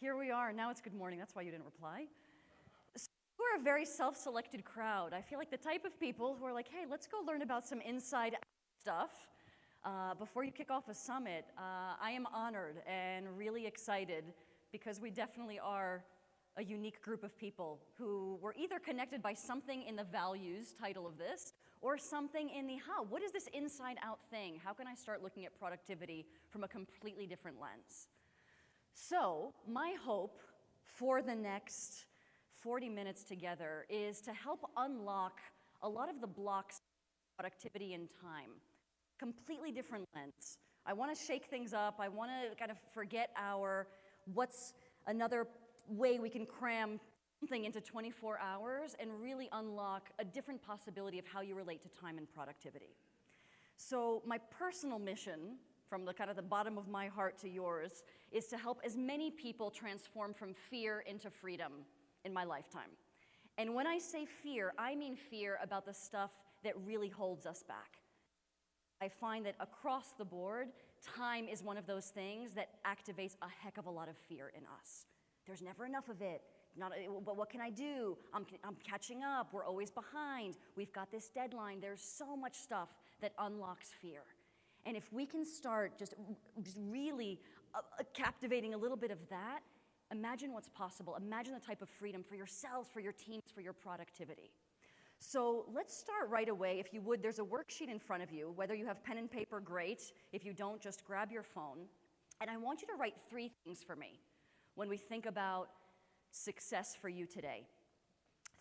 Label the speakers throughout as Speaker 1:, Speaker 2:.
Speaker 1: Here we are. Now it's good morning. That's why you didn't reply. So we're a very self-selected crowd. I feel like the type of people who are like, hey, let's go learn about some inside stuff before you kick off a summit. I am honored and really excited because we definitely are a unique group of people who were either connected by something in the values title of this or something in the how. What is this inside out thing? How can I start looking at productivity from a completely different lens? So my hope for the next 40 minutes together is to help unlock a lot of the blocks of productivity and time. Completely different lens. I want to shake things up. I want to kind of forget what's another way we can cram something into 24 hours and really unlock a different possibility of how you relate to time and productivity. So my personal mission, from the kind of the bottom of my heart to yours, is to help as many people transform from fear into freedom in my lifetime. And when I say fear, I mean fear about the stuff that really holds us back. I find that across the board, time is one of those things that activates a heck of a lot of fear in us. There's never enough of it. But what can I do? I'm catching up. We're always behind. We've got this deadline. There's so much stuff that unlocks fear. And if we can start just really captivating a little bit of that, imagine what's possible. Imagine the type of freedom for yourselves, for your teams, for your productivity. So let's start right away. If you would, there's a worksheet in front of you. Whether you have pen and paper, great. If you don't, just grab your phone. And I want you to write 3 things for me when we think about success for you today.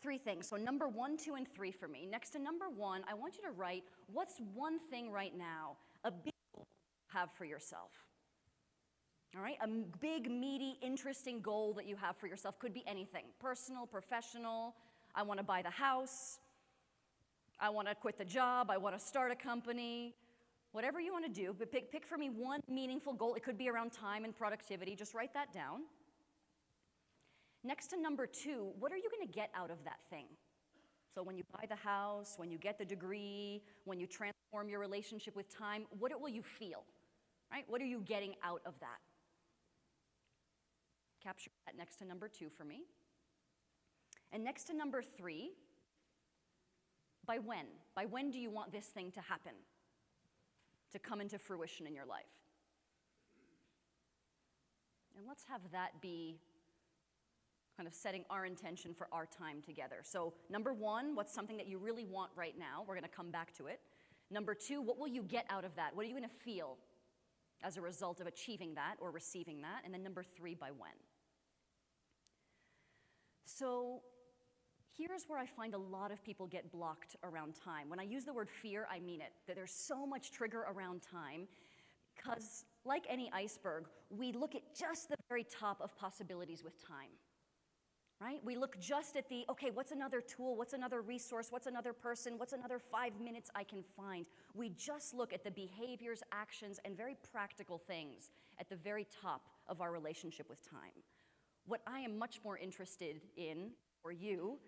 Speaker 1: 3 things. So number 1, 2, and 3 for me. Next to number 1, I want you to write what's one thing right now, a big goal you have for yourself. All right? A big, meaty, interesting goal that you have for yourself. Could be anything. Personal, professional. I want to buy the house. I want to quit the job. I want to start a company. Whatever you want to do, but pick for me one meaningful goal. It could be around time and productivity. Just write that down. Next to number 2, what are you going to get out of that thing? So when you buy the house, when you get the degree, when you transform your relationship with time, what will you feel? Right? What are you getting out of that? Capture that next to number 2 for me. And next to number 3, by when? By when do you want this thing to happen? To come into fruition in your life? And let's have that be kind of setting our intention for our time together. So number 1, what's something that you really want right now? We're going to come back to it. Number 2, what will you get out of that? What are you going to feel as a result of achieving that or receiving that? And then number 3, by when? So here's where I find a lot of people get blocked around time. When I use the word fear, I mean it. That there's so much trigger around time because, like any iceberg, we look at just the very top of possibilities with time. Right? We look just at okay, what's another tool? What's another resource? What's another person? What's another 5 minutes I can find? We just look at the behaviors, actions, and very practical things at the very top of our relationship with time. What I am much more interested in, for you,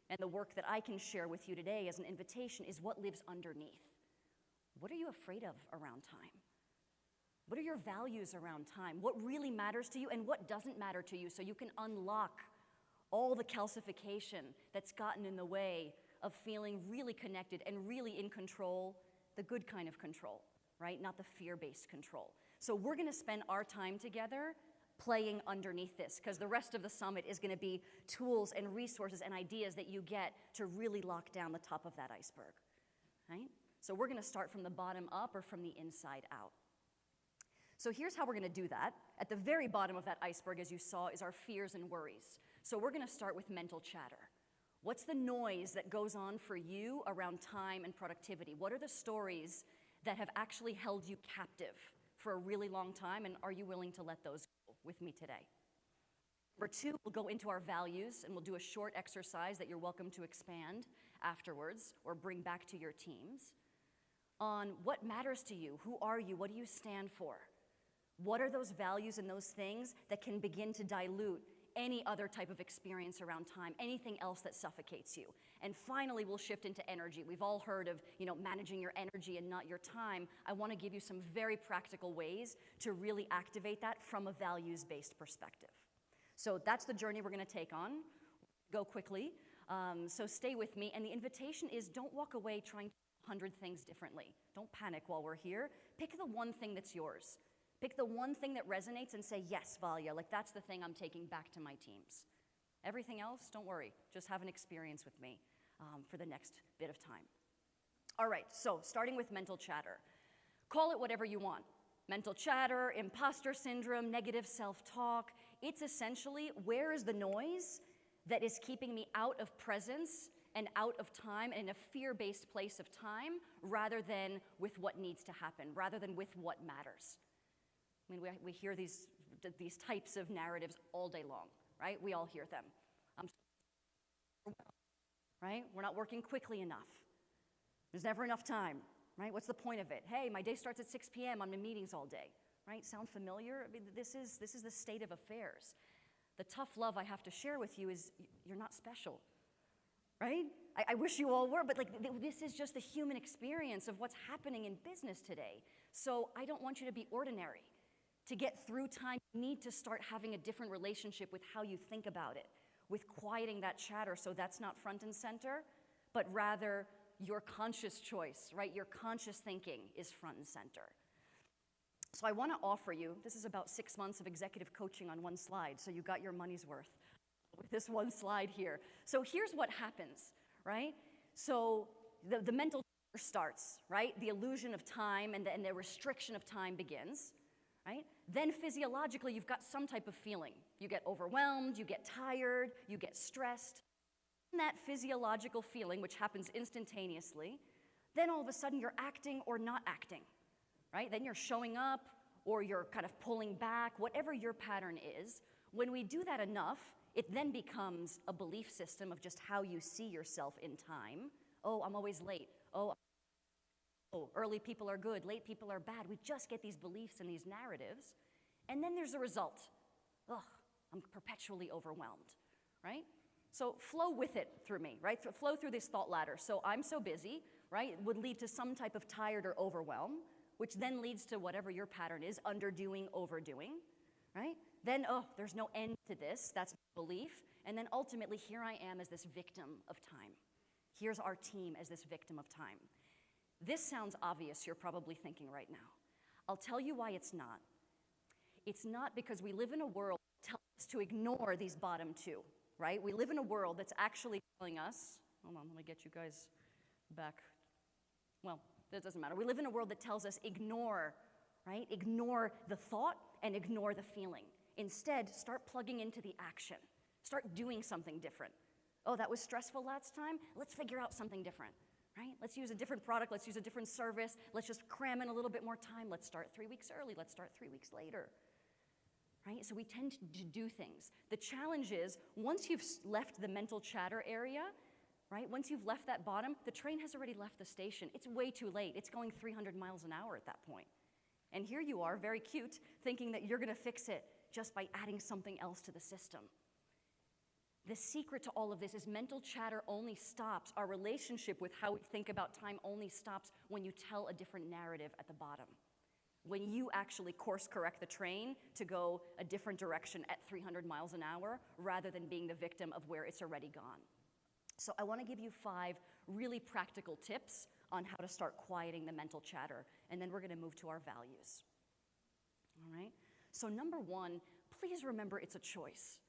Speaker 1: and the work that I can share with you today as an invitation is what lives underneath. What are you afraid of around time? What are your values around time? What really matters to you and what doesn't matter to you so you can unlock all the calcification that's gotten in the way of feeling really connected and really in control, the good kind of control, right? Not the fear-based control. So we're going to spend our time together playing underneath this because the rest of the summit is going to be tools and resources and ideas that you get to really lock down the top of that iceberg, right? So we're going to start from the bottom up or from the inside out. So here's how we're going to do that. At the very bottom of that iceberg, as you saw, is our fears and worries. So we're going to start with mental chatter. What's the noise that goes on for you around time and productivity? What are the stories that have actually held you captive for a really long time, and are you willing to let those go with me today? Number 2, we'll go into our values, and we'll do a short exercise that you're welcome to expand afterwards or bring back to your teams on what matters to you. Who are you? What do you stand for? What are those values and those things that can begin to dilute any other type of experience around time, anything else that suffocates you? And finally, we'll shift into energy. We've all heard of, managing your energy and not your time. I want to give you some very practical ways to really activate that from a values-based perspective. So that's the journey we're going to take on. Go quickly. So stay with me. And the invitation is don't walk away trying to do 100 things differently. Don't panic while we're here. Pick the one thing that's yours. Pick the one thing that resonates and say, yes, Valia, like that's the thing I'm taking back to my teams. Everything else, don't worry. Just have an experience with me for the next bit of time. All right, so starting with mental chatter. Call it whatever you want. Mental chatter, imposter syndrome, negative self-talk. It's essentially, where is the noise that is keeping me out of presence and out of time and in a fear-based place of time rather than with what needs to happen, rather than with what matters. I mean, we hear these types of narratives all day long, right? We all hear them. Right? We're not working quickly enough. There's never enough time, right? What's the point of it? Hey, my day starts at 6 p.m. I'm in meetings all day, right? Sound familiar? I mean, this is the state of affairs. The tough love I have to share with you is you're not special, right? I wish you all were, but like this is just the human experience of what's happening in business today. So I don't want you to be ordinary. To get through time, you need to start having a different relationship with how you think about it, with quieting that chatter so that's not front and center, but rather your conscious choice, right? Your conscious thinking is front and center. So I want to offer you, this is about 6 months of executive coaching on one slide, so you got your money's worth with this one slide here. So here's what happens, right? So the mental starts, right? The illusion of time and the restriction of time begins. Right? Then physiologically, you've got some type of feeling. You get overwhelmed, you get tired, you get stressed. And that physiological feeling, which happens instantaneously, then all of a sudden you're acting or not acting, right? Then you're showing up or you're kind of pulling back, whatever your pattern is. When we do that enough, it then becomes a belief system of just how you see yourself in time. Oh, I'm always late. Oh, early people are good, late people are bad. We just get these beliefs and these narratives. And then there's a result. Ugh, I'm perpetually overwhelmed, right? So flow with it through me, right? Flow through this thought ladder. So I'm so busy, right? Would lead to some type of tired or overwhelm, which then leads to whatever your pattern is, underdoing, overdoing, right? Then, oh, there's no end to this. That's belief. And then ultimately, here I am as this victim of time. Here's our team as this victim of time. This sounds obvious, you're probably thinking right now. I'll tell you why it's not. It's not because we live in a world that tells us to ignore these bottom two, right? We live in a world that's actually telling us, hold on, let me get you guys back. Well, that doesn't matter. We live in a world that tells us ignore, right? Ignore the thought and ignore the feeling. Instead, start plugging into the action. Start doing something different. Oh, that was stressful last time? Let's figure out something different. Right? Let's use a different product, let's use a different service, let's just cram in a little bit more time, let's start 3 weeks early, let's start 3 weeks later. Right? So we tend to do things. The challenge is, once you've left the mental chatter area, right? Once you've left that bottom, the train has already left the station. It's way too late. It's going 300 miles an hour at that point. And here you are, very cute, thinking that you're gonna fix it just by adding something else to the system. The secret to all of this is mental chatter only stops. Our relationship with how we think about time only stops when you tell a different narrative at the bottom. When you actually course correct the train to go a different direction at 300 miles an hour rather than being the victim of where it's already gone. So I want to give you 5 really practical tips on how to start quieting the mental chatter, and then we're going to move to our values. All right? So number 1, please remember it's a choice.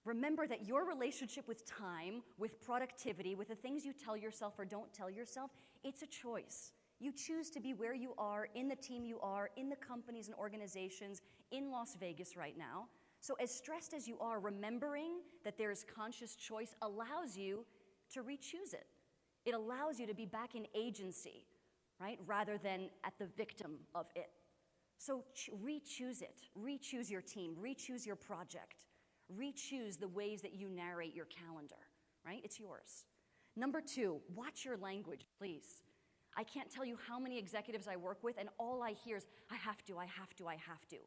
Speaker 1: Remember that your relationship with time, with productivity, with the things you tell yourself or don't tell yourself, it's a choice. You choose to be where you are, in the team you are, in the companies and organizations, in Las Vegas right now. So as stressed as you are, remembering that there's conscious choice allows you to re-choose it. It allows you to be back in agency, right, rather than at the victim of it. So re-choose it. Re-choose your team. Re-choose your project. Re-choose the ways that you narrate your calendar, right? It's yours. Number 2, watch your language, please. I can't tell you how many executives I work with, and all I hear is, I have to, I have to, I have to.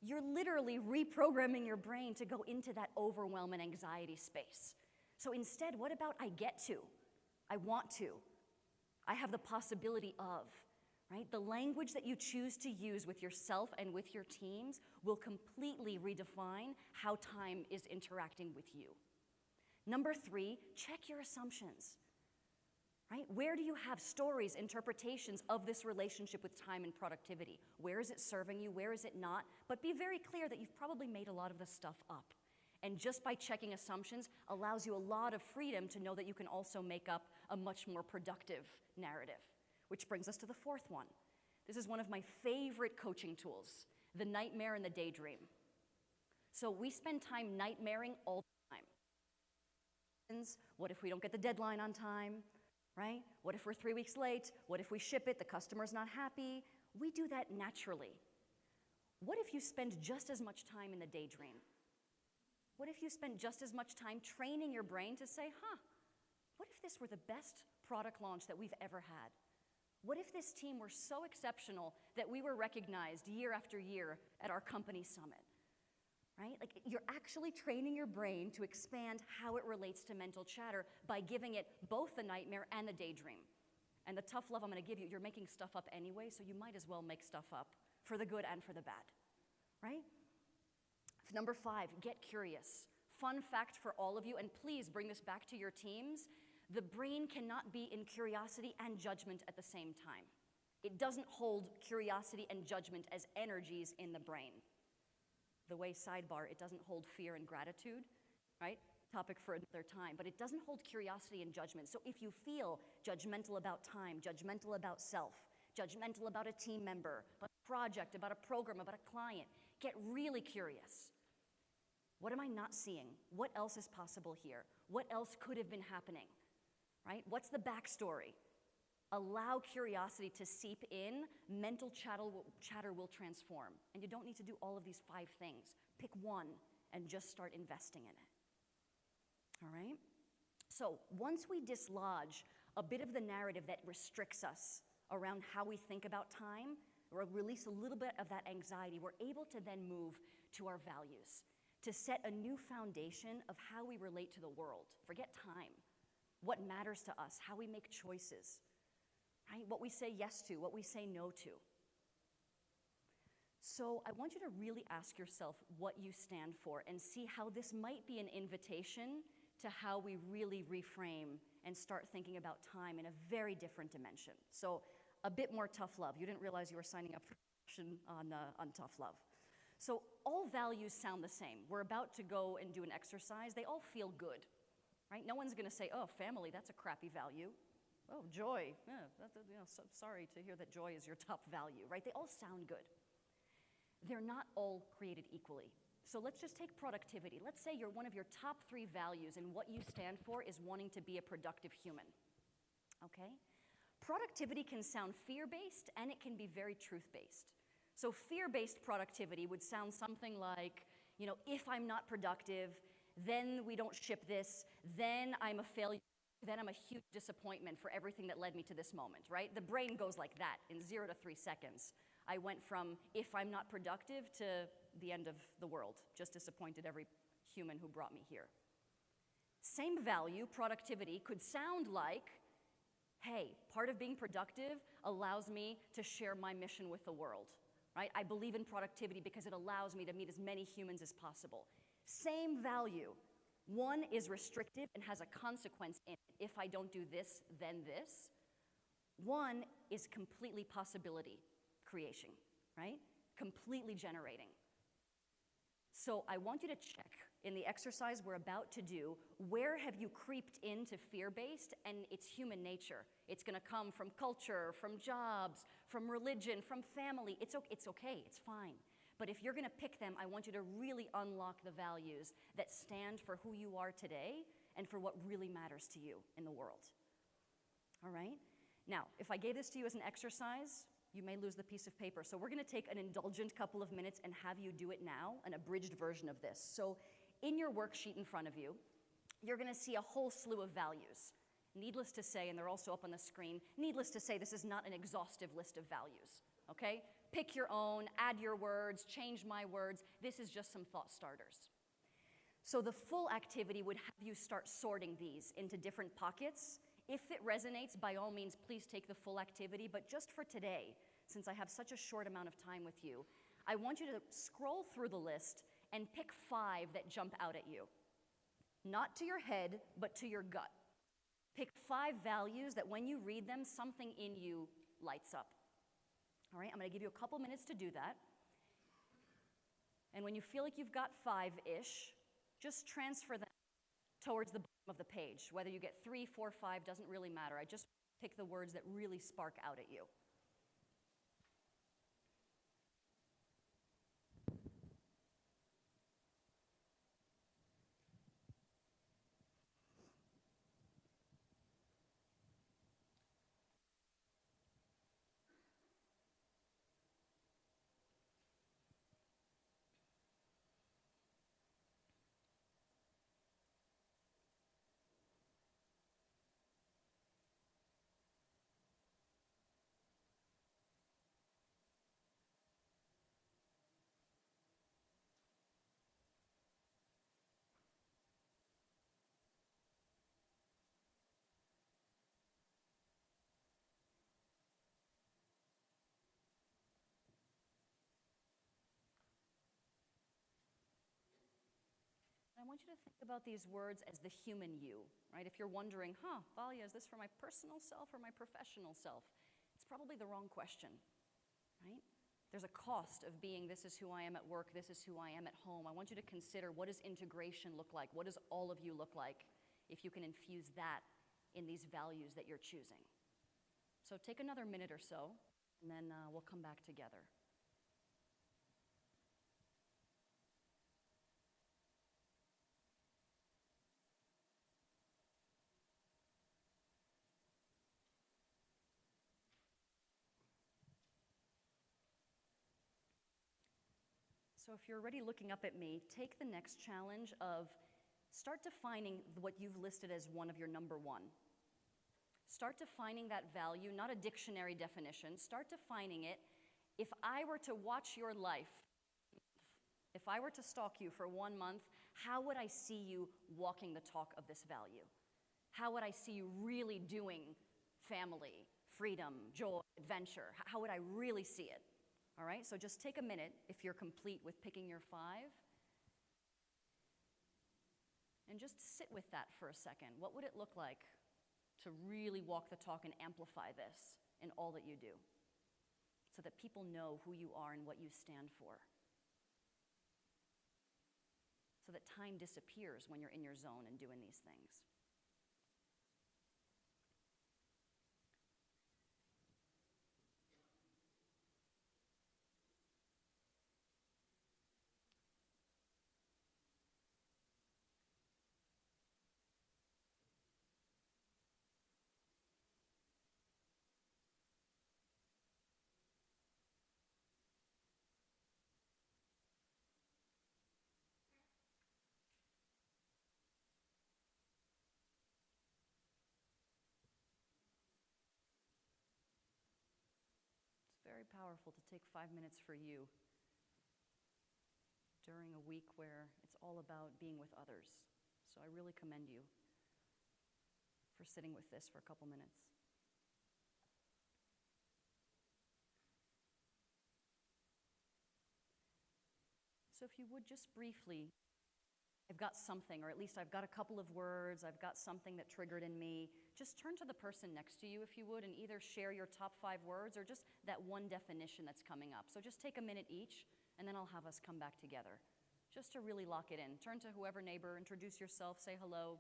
Speaker 1: You're literally reprogramming your brain to go into that overwhelm and anxiety space. So instead, what about I get to? I want to. I have the possibility of, right? The language that you choose to use with yourself and with your teams will completely redefine how time is interacting with you. Number 3, check your assumptions, right? Where do you have stories, interpretations of this relationship with time and productivity? Where is it serving you? Where is it not? But be very clear that you've probably made a lot of this stuff up. And just by checking assumptions allows you a lot of freedom to know that you can also make up a much more productive narrative. Which brings us to the 4th one. This is one of my favorite coaching tools, the nightmare and the daydream. So we spend time nightmaring all the time. What if we don't get the deadline on time, right? What if we're 3 weeks late? What if we ship it, the customer's not happy? We do that naturally. What if you spend just as much time in the daydream? What if you spend just as much time training your brain to say, what if this were the best product launch that we've ever had? What if this team were so exceptional that we were recognized year after year at our company summit? Right? Like, you're actually training your brain to expand how it relates to mental chatter by giving it both the nightmare and the daydream. And the tough love I'm going to give you, you're making stuff up anyway, so you might as well make stuff up for the good and for the bad. Right? Number 5, get curious. Fun fact for all of you, and please bring this back to your teams. The brain cannot be in curiosity and judgment at the same time. It doesn't hold curiosity and judgment as energies in the brain. The way, sidebar, it doesn't hold fear and gratitude, right? Topic for another time, but it doesn't hold curiosity and judgment. So if you feel judgmental about time, judgmental about self, judgmental about a team member, about a project, about a program, about a client, get really curious. What am I not seeing? What else is possible here? What else could have been happening? Right? What's the backstory? Allow curiosity to seep in. Mental chatter will transform. And you don't need to do all of these 5 things. Pick one and just start investing in it. All right? So once we dislodge a bit of the narrative that restricts us around how we think about time, or release a little bit of that anxiety, we're able to then move to our values, to set a new foundation of how we relate to the world. Forget time. What matters to us, how we make choices, right? What we say yes to, what we say no to. So I want you to really ask yourself what you stand for and see how this might be an invitation to how we really reframe and start thinking about time in a very different dimension. So a bit more tough love. You didn't realize you were signing up for on tough love. So all values sound the same. We're about to go and do an exercise. They all feel good. Right? No one's going to say, oh, family, that's a crappy value. Oh, joy, sorry to hear that joy is your top value, right? They all sound good. They're not all created equally. So let's just take productivity. Let's say one of your top 3 values and what you stand for is wanting to be a productive human, okay? Productivity can sound fear-based and it can be very truth-based. So fear-based productivity would sound something like, if I'm not productive, then we don't ship this, then I'm a failure, then I'm a huge disappointment for everything that led me to this moment, right? The brain goes like that in 0 to 3 seconds. I went from if I'm not productive to the end of the world, just disappointed every human who brought me here. Same value, productivity, could sound like, hey, part of being productive allows me to share my mission with the world, right? I believe in productivity because it allows me to meet as many humans as possible. Same value. One is restrictive and has a consequence in it. If I don't do this, then this. One is completely possibility creation, right? Completely generating. So I want you to check in the exercise we're about to do, where have you creeped into fear-based? And it's human nature. It's going to come from culture, from jobs, from religion, from family. It's okay, it's fine. But if you're going to pick them, I want you to really unlock the values that stand for who you are today and for what really matters to you in the world. All right? Now, if I gave this to you as an exercise, you may lose the piece of paper. So we're going to take an indulgent couple of minutes and have you do it now, an abridged version of this. So in your worksheet in front of you, you're going to see a whole slew of values. Needless to say, and they're also up on the screen, needless to say, this is not an exhaustive list of values, okay? Pick your own, add your words, change my words. This is just some thought starters. So the full activity would have you start sorting these into different pockets If it resonates, by all means, please take the full activity, but just for today, since I have such a short amount of time with you, I want you to scroll through the list and pick 5 that jump out at you. Not to your head, but to your gut. Pick 5 values that when you read them, something in you lights up. All right, I'm going to give you a couple minutes to do that. And when you feel like you've got 5-ish, just transfer them towards the bottom of the page. Whether you get 3, 4, 5, doesn't really matter. I just pick the words that really spark out at you. I want you to think about these words as the human you, right? If you're wondering, Valia, is this for my personal self or my professional self? It's probably the wrong question, right? There's a cost of being, this is who I am at work, this is who I am at home. I want you to consider, what does integration look like? What does all of you look like if you can infuse that in these values that you're choosing? So take another minute or so, and then we'll come back together. So if you're already looking up at me, take the next challenge of start defining what you've listed as one of your number 1. Start defining that value, not a dictionary definition. Start defining it. If I were to watch your life, if I were to stalk you for 1 month, how would I see you walking the talk of this value? How would I see you really doing family, freedom, joy, adventure? How would I really see it? All right, so just take a minute if you're complete with picking your 5. And just sit with that for a second. What would it look like to really walk the talk and amplify this in all that you do, so that people know who you are and what you stand for? So that time disappears when you're in your zone and doing these things. It's very powerful to take 5 minutes for you during a week where it's all about being with others. So I really commend you for sitting with this for a couple minutes. So if you would just briefly, I've got something, or at least I've got a couple of words, I've got something that triggered in me. Just turn to the person next to you, if you would, and either share your top 5 words or just that one definition that's coming up. So just take a minute each, and then I'll have us come back together, just to really lock it in. Turn to whoever neighbor, introduce yourself, say hello,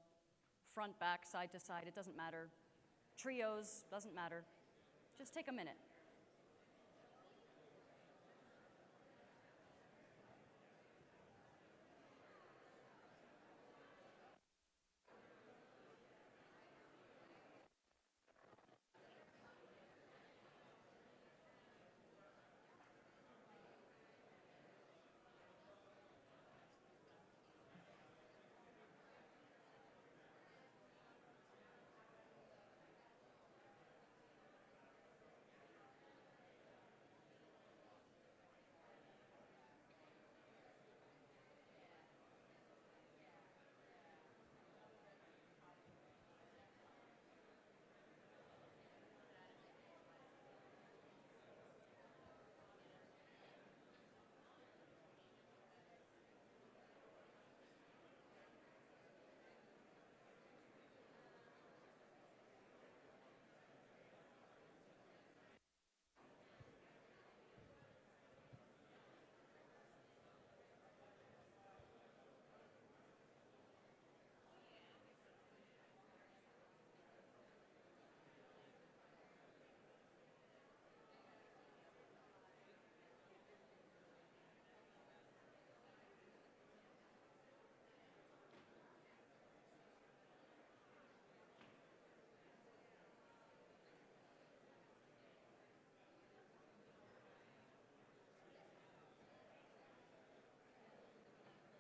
Speaker 1: front, back, side to side, it doesn't matter. Trios, doesn't matter. Just take a minute.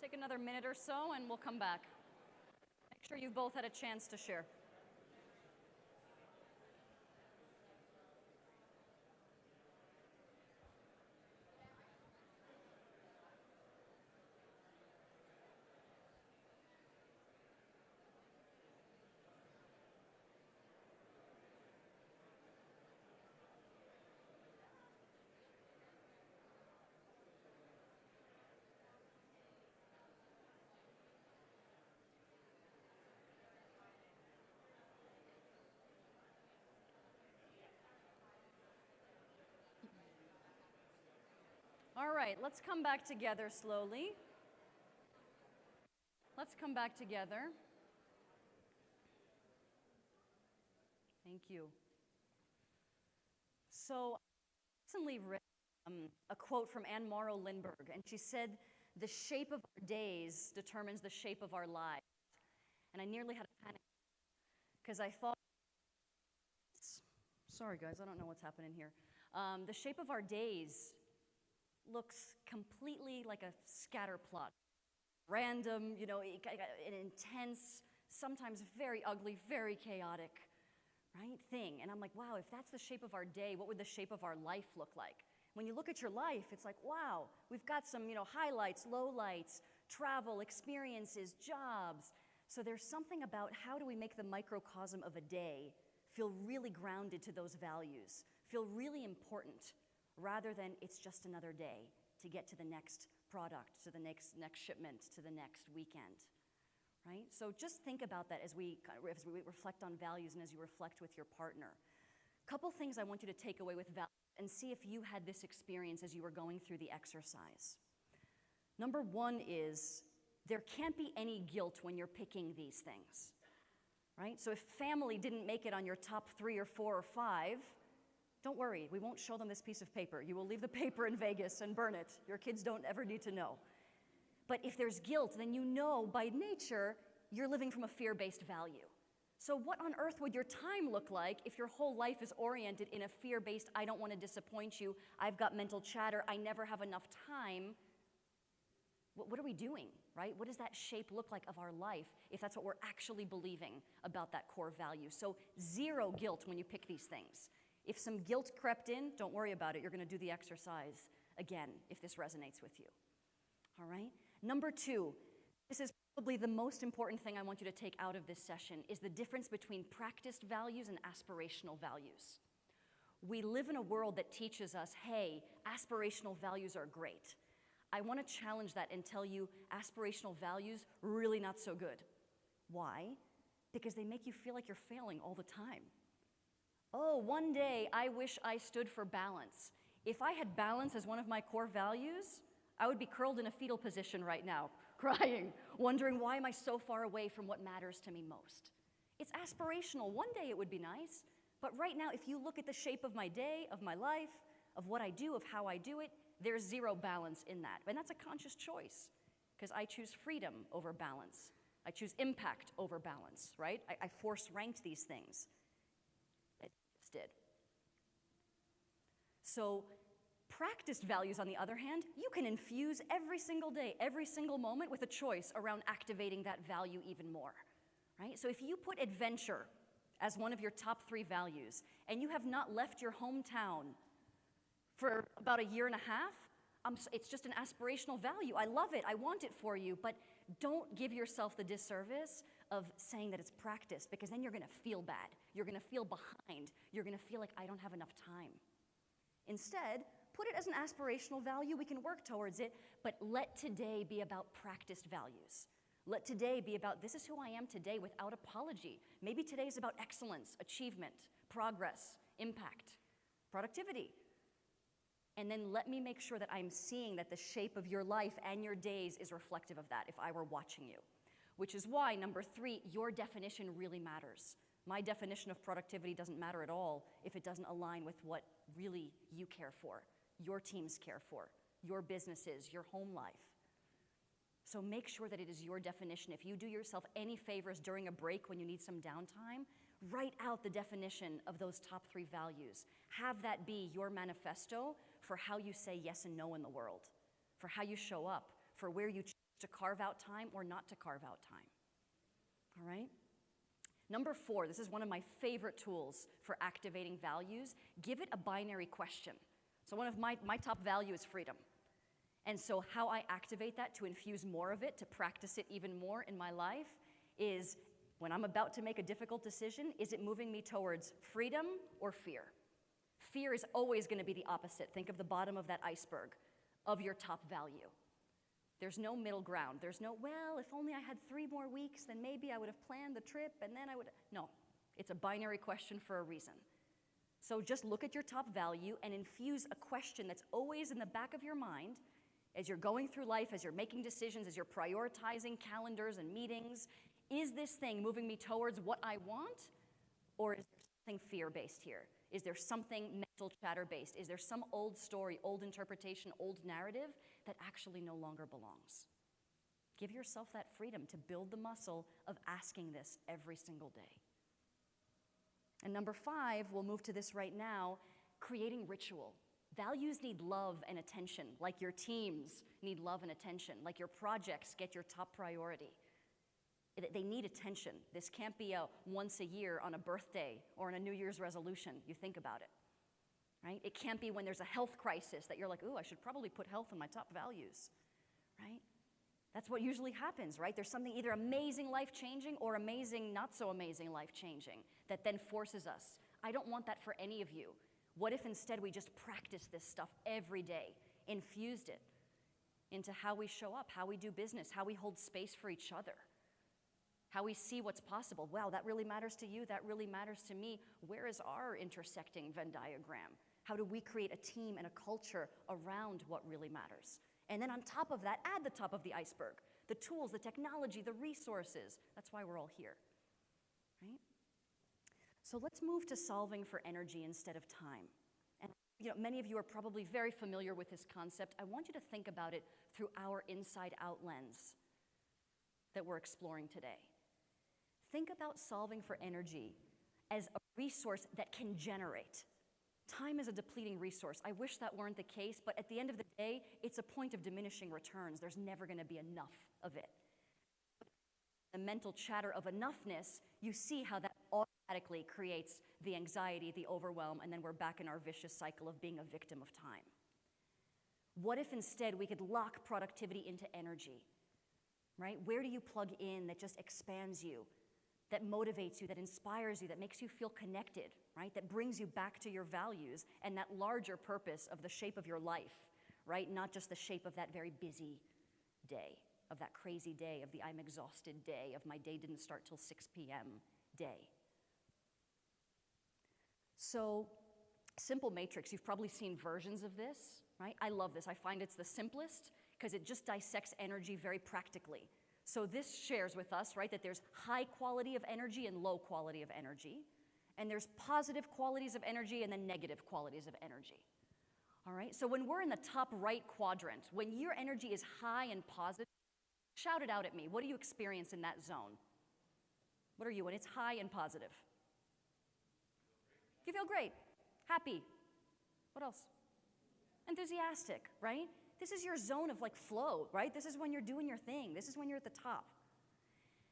Speaker 1: Take another minute or so and we'll come back. Make sure you've both had a chance to share. All right, let's come back together slowly. Let's come back together. Thank you. So, I recently read a quote from Anne Morrow Lindbergh, and she said, "The shape of our days determines the shape of our lives." And I nearly had a panic because I thought, sorry guys, I don't know what's happening here. The shape of our days looks completely like a scatter plot. Random, you know, an intense, sometimes very ugly, very chaotic, right, thing. And I'm like, wow, if that's the shape of our day, what would the shape of our life look like? When you look at your life, it's like, wow, we've got some, you know, highlights, lowlights, travel, experiences, jobs. So there's something about how do we make the microcosm of a day feel really grounded to those values, feel really important, rather than it's just another day to get to the next product, to the next shipment, to the next weekend, right? So just think about that as we reflect on values and as you reflect with your partner. Couple things I want you to take away with values and see if you had this experience as you were going through the exercise. Number one is there can't be any guilt when you're picking these things, right? So if family didn't make it on your top 3 or 4 or 5, don't worry, we won't show them this piece of paper. You will leave the paper in Vegas and burn it. Your kids don't ever need to know. But if there's guilt, then you know by nature you're living from a fear-based value. So what on earth would your time look like if your whole life is oriented in a fear-based, I don't want to disappoint you, I've got mental chatter, I never have enough time? What are we doing, right? What does that shape look like of our life if that's what we're actually believing about that core value? So 0 guilt when you pick these things. If some guilt crept in, don't worry about it. You're going to do the exercise again if this resonates with you. All right? Number 2, this is probably the most important thing I want you to take out of this session, is the difference between practiced values and aspirational values. We live in a world that teaches us, hey, aspirational values are great. I want to challenge that and tell you aspirational values, really not so good. Why? Because they make you feel like you're failing all the time. Oh, one day I wish I stood for balance. If I had balance as one of my core values, I would be curled in a fetal position right now, crying, wondering why am I so far away from what matters to me most. It's aspirational. One day it would be nice, but right now if you look at the shape of my day, of my life, of what I do, of how I do it, there's 0 balance in that. And that's a conscious choice, because I choose freedom over balance. I choose impact over balance, right? I force ranked these things. Did. So practiced values, on the other hand, you can infuse every single day, every single moment with a choice around activating that value even more, right? So if you put adventure as one of your top 3 values and you have not left your hometown for about 1.5 years, it's just an aspirational value. I love it, I want it for you, but don't give yourself the disservice of saying that it's practice, because then you're going to feel bad. You're going to feel behind. You're going to feel like I don't have enough time. Instead, put it as an aspirational value. We can work towards it, but let today be about practiced values. Let today be about this is who I am today without apology. Maybe today is about excellence, achievement, progress, impact, productivity. And then let me make sure that I'm seeing that the shape of your life and your days is reflective of that if I were watching you. Which is why, number 3, your definition really matters. My definition of productivity doesn't matter at all if it doesn't align with what really you care for, your teams care for, your businesses, your home life. So make sure that it is your definition. If you do yourself any favors during a break when you need some downtime, write out the definition of those top 3 values. Have that be your manifesto for how you say yes and no in the world, for how you show up, for where you choose to carve out time or not to carve out time. All right? Number 4, this is one of my favorite tools for activating values. Give it a binary question. So one of my top value is freedom. And so how I activate that to infuse more of it, to practice it even more in my life, is when I'm about to make a difficult decision, is it moving me towards freedom or fear? Fear is always going to be the opposite. Think of the bottom of that iceberg of your top value. There's no middle ground. There's no, well, if only I had 3 more weeks, then maybe I would have planned the trip, and then I would. No, it's a binary question for a reason. So just look at your top value and infuse a question that's always in the back of your mind as you're going through life, as you're making decisions, as you're prioritizing calendars and meetings. Is this thing moving me towards what I want, or is there something fear-based here? Is there something mental chatter-based? Is there some old story, old interpretation, old narrative that actually no longer belongs? Give yourself that freedom to build the muscle of asking this every single day. And number 5, we'll move to this right now, creating ritual. Values need love and attention, like your teams need love and attention, like your projects get your top priority. They need attention. This can't be a once a year on a birthday or on a New Year's resolution. You think about it, right? It can't be when there's a health crisis that you're like, ooh, I should probably put health in my top values, right? That's what usually happens, right? There's something either amazing life-changing or amazing, not so amazing life-changing that then forces us. I don't want that for any of you. What if instead we just practice this stuff every day, infused it into how we show up, how we do business, how we hold space for each other, how we see what's possible. Wow, that really matters to you, that really matters to me. Where is our intersecting Venn diagram? How do we create a team and a culture around what really matters? And then on top of that, add the top of the iceberg, the tools, the technology, the resources. That's why we're all here, right? So let's move to solving for energy instead of time. And many of you are probably very familiar with this concept. I want you to think about it through our inside-out lens that we're exploring today. Think about solving for energy as a resource that can generate. Time is a depleting resource. I wish that weren't the case, but at the end of the day, it's a point of diminishing returns. There's never going to be enough of it. The mental chatter of enoughness, you see how that automatically creates the anxiety, the overwhelm, and then we're back in our vicious cycle of being a victim of time. What if instead we could lock productivity into energy, right? Where do you plug in that just expands you, that motivates you, that inspires you, that makes you feel connected, right? That brings you back to your values and that larger purpose of the shape of your life, right? Not just the shape of that very busy day, of that crazy day, of the I'm exhausted day, of my day didn't start till 6 p.m. day. So, simple matrix, you've probably seen versions of this, right? I love this. I find it's the simplest because it just dissects energy very practically. So this shares with us, right, that there's high quality of energy and low quality of energy, and there's positive qualities of energy and then negative qualities of energy. All right, so when we're in the top right quadrant, when your energy is high and positive, shout it out at me. What do you experience in that zone? What are you when it's high and positive? You feel great, happy. What else? Enthusiastic, right? This is your zone of like flow, right? This is when you're doing your thing. This is when you're at the top.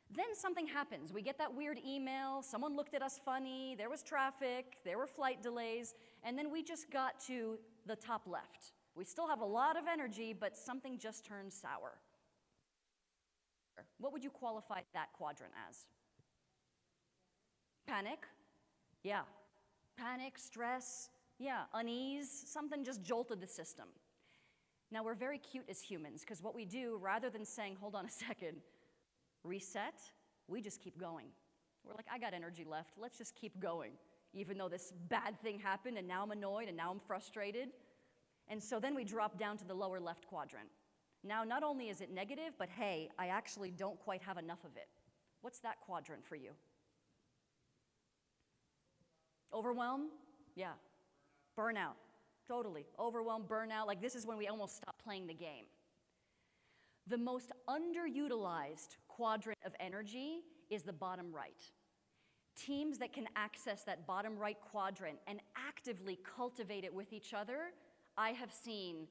Speaker 1: Then something happens. We get that weird email. Someone looked at us funny. There was traffic. There were flight delays. And then we just got to the top left. We still have a lot of energy, but something just turned sour. What would you qualify that quadrant as? Panic? Yeah. Panic, stress, yeah, unease. Something just jolted the system. Now, we're very cute as humans because what we do, rather than saying, hold on a second, reset, we just keep going. We're like, I got energy left. Let's just keep going, even though this bad thing happened and now I'm annoyed and now I'm frustrated. And so then we drop down to the lower left quadrant. Now, not only is it negative, but hey, I actually don't quite have enough of it. What's that quadrant for you? Overwhelm? Yeah. Burnout. Totally. Overwhelm, burnout. Like this is when we almost stop playing the game. The most underutilized quadrant of energy is the bottom right. Teams that can access that bottom right quadrant and actively cultivate it with each other, I have seen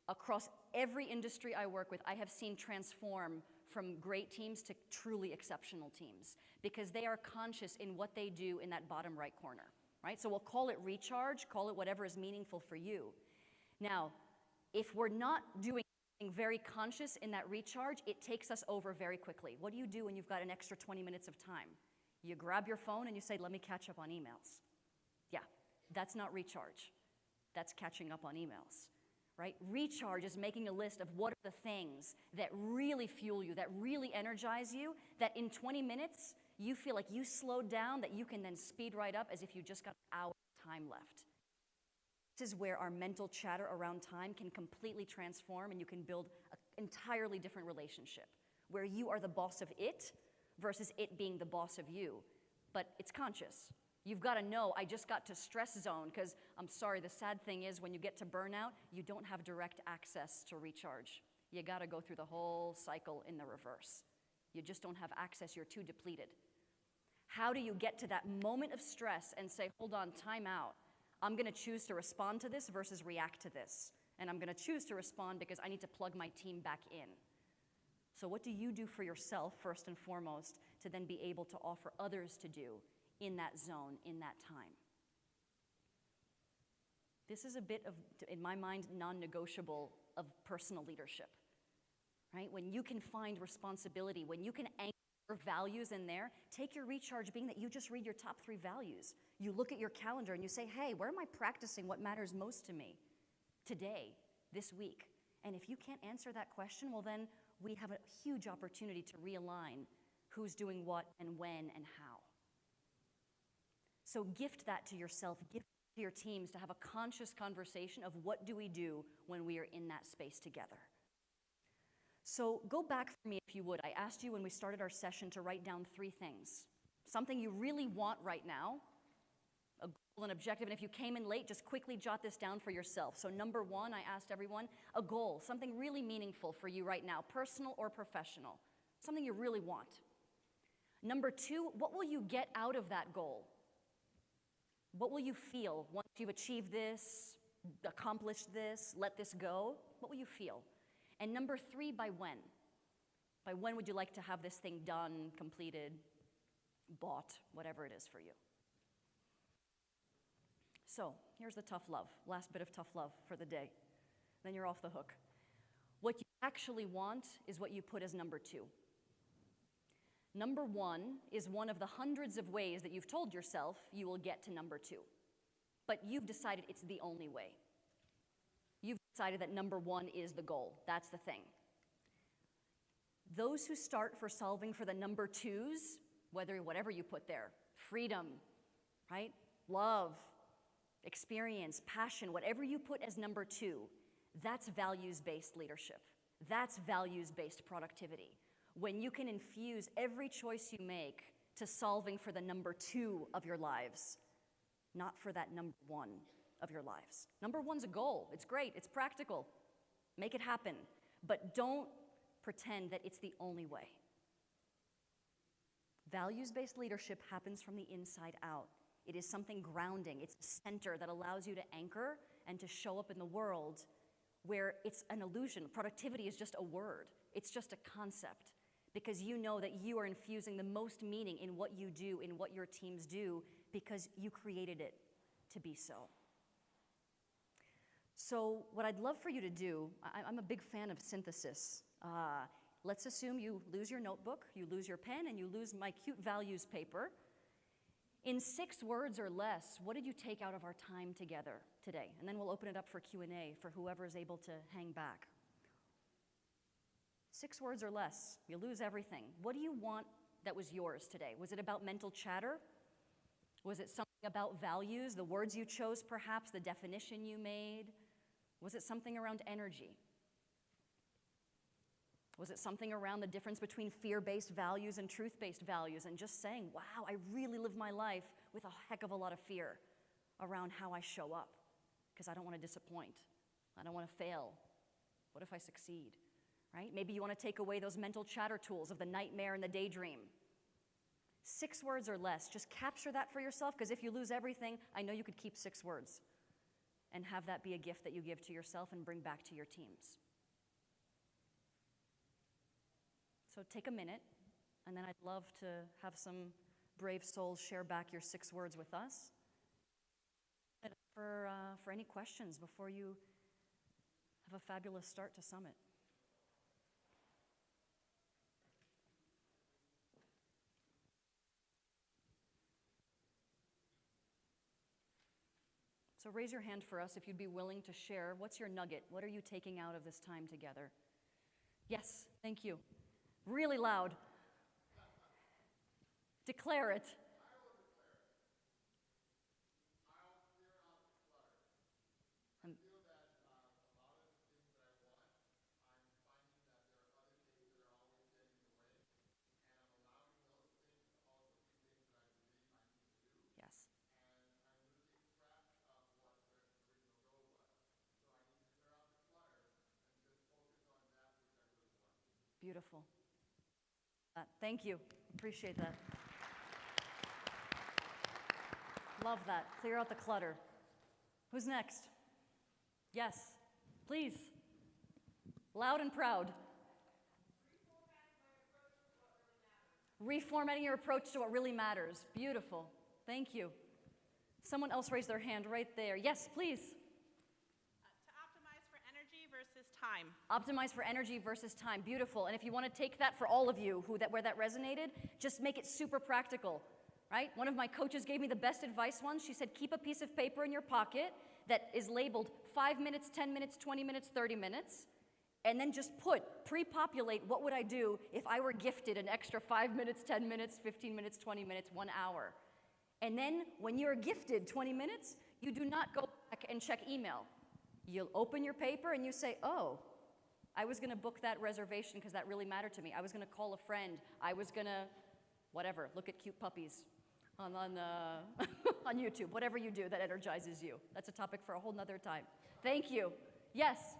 Speaker 1: Across every industry I work with, I have seen transform from great teams to truly exceptional teams because they are conscious in what they do in that bottom right corner, right? So we'll call it recharge, call it whatever is meaningful for you. Now, if we're not doing something very conscious in that recharge, it takes us over very quickly. What do you do when you've got an extra 20 minutes of time? You grab your phone and you say, let me catch up on emails. Yeah, that's not recharge. That's catching up on emails, right? Recharge is making a list of what are the things that really fuel you, that really energize you, that in 20 minutes, you feel like you slowed down, that you can then speed right up as if you just got an hour of time left. This is where our mental chatter around time can completely transform and you can build an entirely different relationship where you are the boss of it versus it being the boss of you. But it's conscious. You've got to know, I just got to stress zone because I'm sorry, the sad thing is when you get to burnout, you don't have direct access to recharge. You got to go through the whole cycle in the reverse. You just don't have access, you're too depleted. How do you get to that moment of stress and say, hold on, time out. I'm going to choose to respond to this versus react to this. And I'm going to choose to respond because I need to plug my team back in. So what do you do for yourself, first and foremost, to then be able to offer others to do in that zone, in that time? This is a bit of, in my mind, non-negotiable of personal leadership, right? When you can find responsibility, when you can anchor your values in there, take your recharge being that you just read your top 3 values. You look at your calendar and you say, hey, where am I practicing what matters most to me today, this week? And if you can't answer that question, well then we have a huge opportunity to realign who's doing what and when and how. So gift that to yourself, gift it to your teams to have a conscious conversation of what do we do when we are in that space together. So go back for me if you would. I asked you when we started our session to write down 3 things. Something you really want right now, a goal, an objective, and if you came in late, just quickly jot this down for yourself. So number 1, I asked everyone, a goal, something really meaningful for you right now, personal or professional, something you really want. Number 2, what will you get out of that goal? What will you feel once you've achieved this, accomplished this, let this go? What will you feel? And number 3, by when? By when would you like to have this thing done, completed, bought, whatever it is for you? So here's the tough love, last bit of tough love for the day. Then you're off the hook. What you actually want is what you put as number 2. Number 1 is one of the hundreds of ways that you've told yourself you will get to number 2. But you've decided it's the only way. You've decided that number 1 is the goal. That's the thing. Those who start for solving for the number 2s, whatever you put there, freedom, right? Love, experience, passion, whatever you put as number 2, that's values-based leadership. That's values-based productivity. When you can infuse every choice you make to solving for the number 2 of your lives, not for that number 1 of your lives. Number 1's a goal. It's great. It's practical. Make it happen. But don't pretend that it's the only way. Values-based leadership happens from the inside out. It is something grounding. It's a center that allows you to anchor and to show up in the world where it's an illusion. Productivity is just a word. It's just a concept because you know that you are infusing the most meaning in what you do, in what your teams do, because you created it to be so. So what I'd love for you to do, I'm a big fan of synthesis. Let's assume you lose your notebook, you lose your pen, and you lose my cute values paper. In 6 words or less, what did you take out of our time together today? And then we'll open it up for Q&A for whoever is able to hang back. 6 words or less, you lose everything. What do you want that was yours today? Was it about mental chatter? Was it something about values, the words you chose perhaps, the definition you made? Was it something around energy? Was it something around the difference between fear-based values and truth-based values and just saying, wow, I really live my life with a heck of a lot of fear around how I show up because I don't want to disappoint. I don't want to fail. What if I succeed, right? Maybe you want to take away those mental chatter tools of the nightmare and the daydream. 6 words or less. Just capture that for yourself because if you lose everything, I know you could keep 6 words. and have that be a gift that you give to yourself and bring back to your teams. So take a minute, and then I'd love to have some brave souls share back your 6 words with us. And for any questions before you have a fabulous start to Summit. So raise your hand for us if you'd be willing to share. What's your nugget? What are you taking out of this time together? Yes, thank you. Really loud. Declare it. Yes. Beautiful. Thank you. Appreciate that. Love that. Clear out the clutter. Who's next? Yes, please. Loud and proud. Reformatting your approach to what really matters. Beautiful. Thank you. Someone else raised their hand right there. Yes, please.
Speaker 2: To optimize for energy versus time.
Speaker 1: Optimize for energy versus time. Beautiful. And if you want to take that for all of you where that resonated, just make it super practical, right? One of my coaches gave me the best advice once. She said, keep a piece of paper in your pocket that is labeled 5 minutes, 10 minutes, 20 minutes, 30 minutes, and then just pre-populate what would I do if I were gifted an extra 5 minutes, 10 minutes, 15 minutes, 20 minutes, 1 hour. And then when you're gifted 20 minutes, you do not go back and check email. You'll open your paper and you say, oh, I was going to book that reservation because that really mattered to me. I was going to call a friend. I was going to, whatever, look at cute puppies on on YouTube. Whatever you do that energizes you. That's a topic for a whole nother time. Thank you. Yes?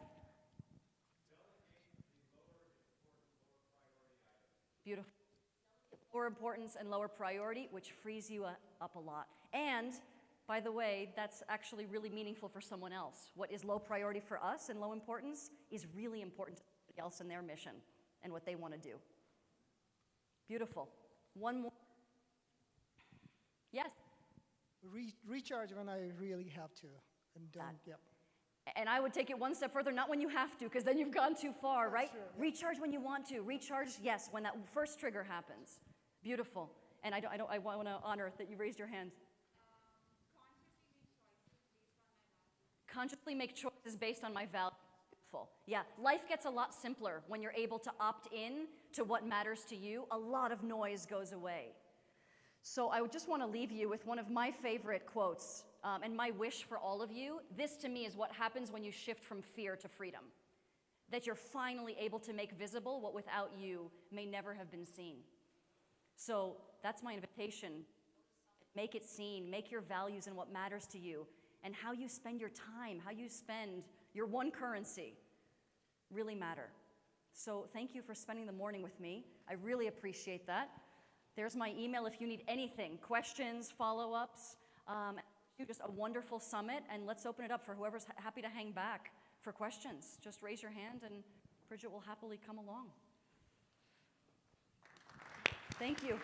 Speaker 1: Beautiful. Lower importance and lower priority, which frees you up a lot. And, by the way, that's actually really meaningful for someone else. What is low priority for us and low importance is really important to somebody else in their mission and what they want to do. Beautiful. One more. Yes?
Speaker 3: Recharge when I really have to. And don't, yep.
Speaker 1: And I would take it one step further, not when you have to, because then you've gone too far, right?
Speaker 3: Sure, yeah.
Speaker 1: Recharge when you want to. Recharge, yes, when that first trigger happens. Beautiful. And I want to honor that you raised your hand. Consciously make choices based on my values. Beautiful. Yeah, life gets a lot simpler when you're able to opt in to what matters to you. A lot of noise goes away. So I just want to leave you with one of my favorite quotes, and my wish for all of you. This, to me, is what happens when you shift from fear to freedom. That you're finally able to make visible what without you may never have been seen. So that's my invitation. Make it seen. Make your values and what matters to you, and how you spend your time, how you spend your one currency really matter. So thank you for spending the morning with me. I really appreciate that. There's my email if you need anything, questions, follow-ups. Just a wonderful summit, and let's open it up for whoever's happy to hang back for questions. Just raise your hand, and Bridget will happily come along. Thank you.